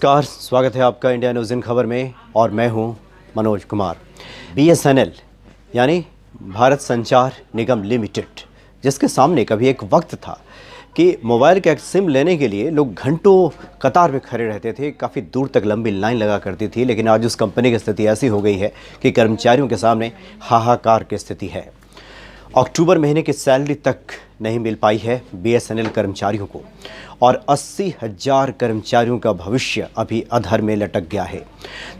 नमस्कार, स्वागत है आपका इंडिया न्यूज़ इन खबर में और मैं हूं मनोज कुमार। BSNL यानी भारत संचार निगम लिमिटेड, जिसके सामने कभी एक वक्त था कि मोबाइल का एक सिम लेने के लिए लोग घंटों कतार में खड़े रहते थे, काफ़ी दूर तक लंबी लाइन लगा करती थी। लेकिन आज उस कंपनी की स्थिति ऐसी हो गई है कि कर्मचारियों के सामने हाहाकार की स्थिति है। अक्टूबर महीने की सैलरी तक नहीं मिल पाई है BSNL कर्मचारियों को और 80,000 कर्मचारियों का भविष्य अभी अधर में लटक गया है।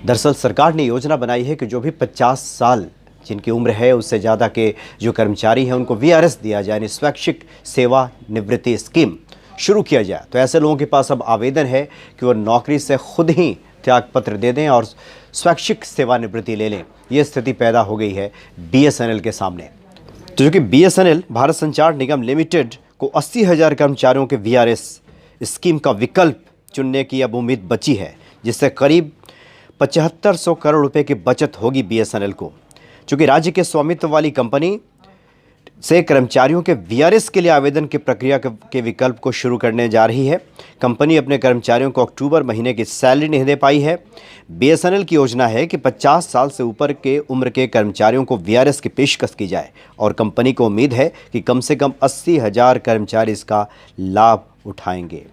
दरअसल सरकार ने योजना बनाई है कि जो भी 50 साल जिनकी उम्र है उससे ज़्यादा के जो कर्मचारी हैं उनको VRS दिया जाए, यानी स्वैच्छिक सेवा निवृत्ति स्कीम शुरू किया जाए। तो ऐसे लोगों के पास अब आवेदन है कि वो नौकरी से खुद ही त्यागपत्र दे दें और स्वैच्छिक सेवानिवृत्ति ले लें। ये स्थिति पैदा हो गई है BSNL के सामने। तो जो कि BSNL भारत संचार निगम लिमिटेड को 80,000 कर्मचारियों के VRS स्कीम का विकल्प चुनने की अब उम्मीद बची है, जिससे करीब 7500 करोड़ रुपए की बचत होगी BSNL को। चूँकि राज्य के स्वामित्व वाली कंपनी से कर्मचारियों के VRS के लिए आवेदन की प्रक्रिया के विकल्प को शुरू करने जा रही है। कंपनी अपने कर्मचारियों को अक्टूबर महीने की सैलरी नहीं दे पाई है। BSNL की योजना है कि 50 साल से ऊपर के उम्र के कर्मचारियों को VRS की पेशकश की जाए और कंपनी को उम्मीद है कि कम से कम 80,000 कर्मचारी इसका लाभ उठाएंगे।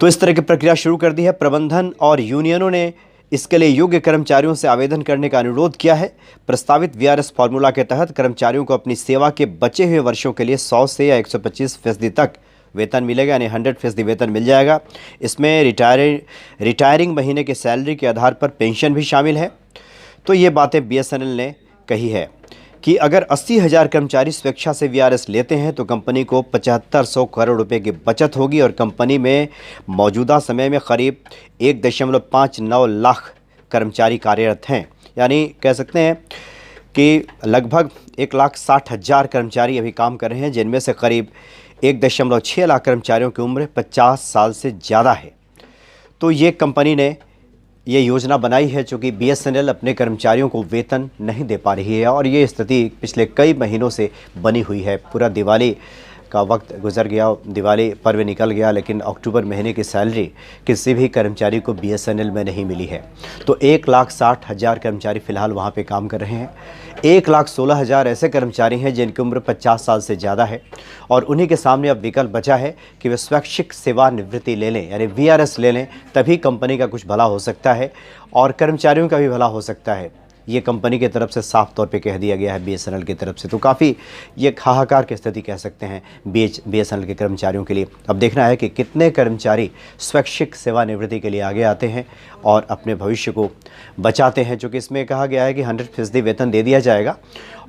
तो इस तरह की प्रक्रिया शुरू कर दी है। प्रबंधन और यूनियनों ने इसके लिए योग्य कर्मचारियों से आवेदन करने का अनुरोध किया है। प्रस्तावित VRS फॉर्मूला के तहत कर्मचारियों को अपनी सेवा के बचे हुए वर्षों के लिए 100 से या 125% तक वेतन मिलेगा, यानी 100% वेतन मिल जाएगा। इसमें रिटायरिंग महीने के सैलरी के आधार पर पेंशन भी शामिल है। तो ये बातें BSNL ने कही है कि अगर 80,000 कर्मचारी स्वेच्छा से VRS लेते हैं तो कंपनी को 7500 करोड़ रुपए की बचत होगी और कंपनी में मौजूदा समय में करीब 1.59 लाख कर्मचारी कार्यरत हैं। यानी कह सकते हैं कि लगभग 1,60,000 कर्मचारी अभी काम कर रहे हैं, जिनमें से करीब 1.6 लाख कर्मचारियों की उम्र 50 साल से ज़्यादा है। तो ये कंपनी ने ये योजना बनाई है चूँकि BSNL अपने कर्मचारियों को वेतन नहीं दे पा रही है और ये स्थिति पिछले कई महीनों से बनी हुई है। पूरा दिवाली का वक्त गुजर गया, दिवाली पर्व निकल गया, लेकिन अक्टूबर महीने की सैलरी किसी भी कर्मचारी को BSNL में नहीं मिली है। तो 1,60,000 कर्मचारी फ़िलहाल वहाँ पे काम कर रहे हैं। 1,16,000 ऐसे कर्मचारी हैं जिनकी उम्र 50 साल से ज़्यादा है और उन्हीं के सामने अब विकल्प बचा है कि वे स्वैच्छिक सेवानिवृत्ति ले लें, यानी VRS ले लें, तभी कंपनी का कुछ भला हो सकता है और कर्मचारियों का भी भला हो सकता है। ये कंपनी की तरफ से साफ तौर पे कह दिया गया है BSNL की तरफ से। तो काफ़ी ये हाहाकार की स्थिति कह सकते हैं BSNL के कर्मचारियों के लिए। अब देखना है कि कितने कर्मचारी स्वैच्छिक सेवानिवृत्ति के लिए आगे आते हैं और अपने भविष्य को बचाते हैं। चूँकि इसमें कहा गया है कि 100% वेतन दे दिया जाएगा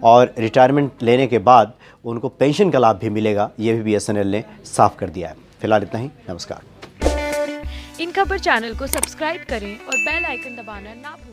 और रिटायरमेंट लेने के बाद उनको पेंशन का लाभ भी मिलेगा, ये भी BSNL ने साफ कर दिया है। फिलहाल इतना ही, नमस्कार। इन खबर चैनल को सब्सक्राइब करें और बेल आइकन दबाना ना भूलें।